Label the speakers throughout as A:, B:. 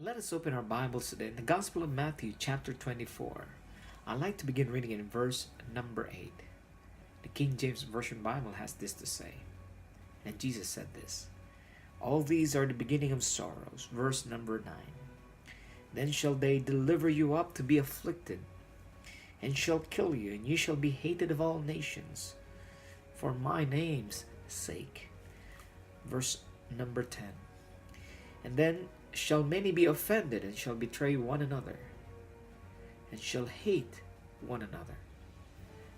A: Let us open our Bibles today in the Gospel of Matthew, chapter 24. I'd like to begin reading in verse number 8. The King James Version Bible has this to say. And Jesus said this, "All these are the beginning of sorrows." Verse number 9. "Then shall they deliver you up to be afflicted, and shall kill you, and ye shall be hated of all nations, for my name's sake." Verse number 10. "And then shall many be offended, and shall betray one another, and shall hate one another."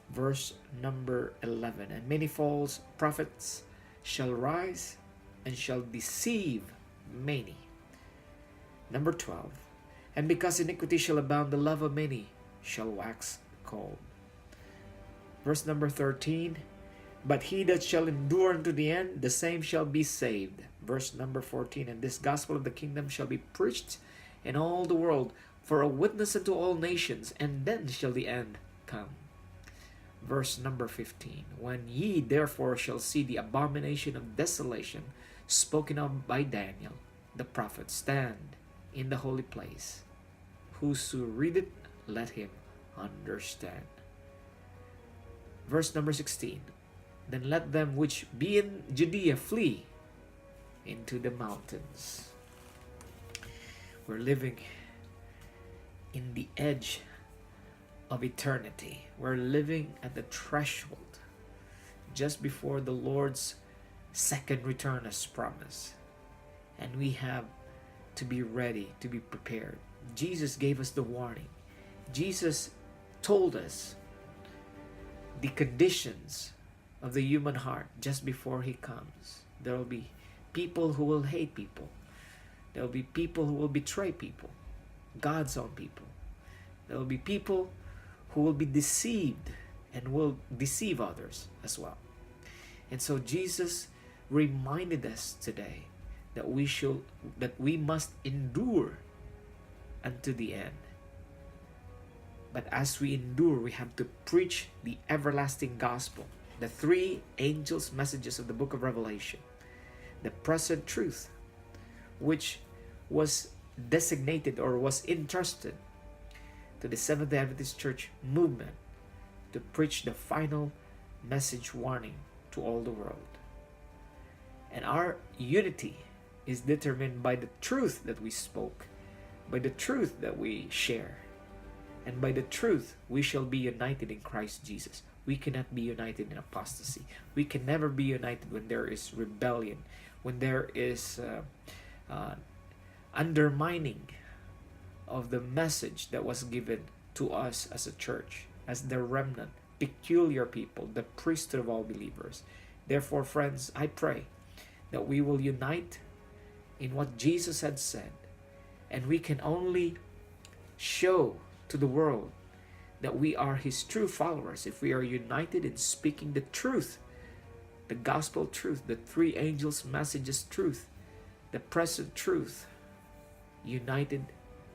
A: Verse number 11. "And many false prophets shall rise, and shall deceive many." Number 12. "And because iniquity shall abound, the love of many shall wax cold." Verse number 13. "But he that shall endure unto the end, the same shall be saved." Verse number 14. "And this gospel of the kingdom shall be preached in all the world for a witness unto all nations, and then shall the end come." Verse number 15. "When ye therefore shall see the abomination of desolation spoken of by Daniel the prophet stand in the holy place, whoso readeth, let him understand." Verse number 16. "Then let them which be in Judea flee into the mountains." We're living in the edge of eternity. We're living at the threshold just before the Lord's second return as promised. And we have to be ready, to be prepared. Jesus gave us the warning. Jesus told us the conditions of the human heart just before He comes. There will be people who will hate people. There will be people who will betray people, God's own people. There will be people who will be deceived and will deceive others as well. And so Jesus reminded us today that we must endure unto the end. But as we endure, we have to preach the everlasting gospel, the three angels' messages of the book of Revelation, the present truth, which was designated or was entrusted to the Seventh-day Adventist Church movement to preach the final message warning to all the world. And our unity is determined by the truth that we spoke, by the truth that we share, and by the truth we shall be united in Christ Jesus. We cannot be united in apostasy. We can never be united when there is rebellion, when there is undermining of the message that was given to us as a church, as the remnant, peculiar people, the priesthood of all believers. Therefore, friends, I pray that we will unite in what Jesus had said, and we can only show to the world that we are His true followers if we are united in speaking the truth, the gospel truth, the three angels' messages truth, the present truth, united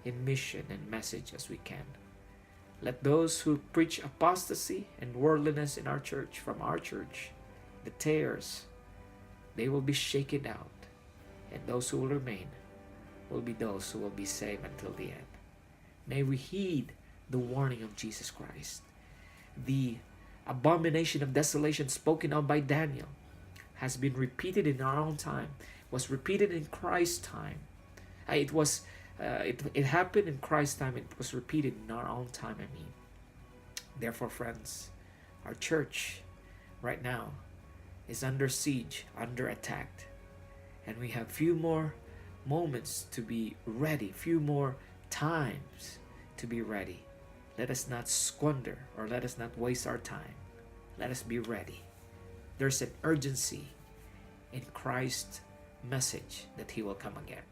A: in mission and message as we can. Let those who preach apostasy and worldliness in our church, from our church, the tares, they will be shaken out, and those who will remain will be those who will be saved until the end. May we heed the warning of Jesus Christ. The abomination of desolation spoken of by Daniel has been repeated in our own time, was repeated in Christ's time. It happened in Christ's time. It was repeated in our own time. Therefore, friends, our church right now is under siege, under attack, and we have few more moments to be ready, few more times to be ready. Let us not squander, or let us not waste our time. Let us be ready. There's an urgency in Christ's message that He will come again.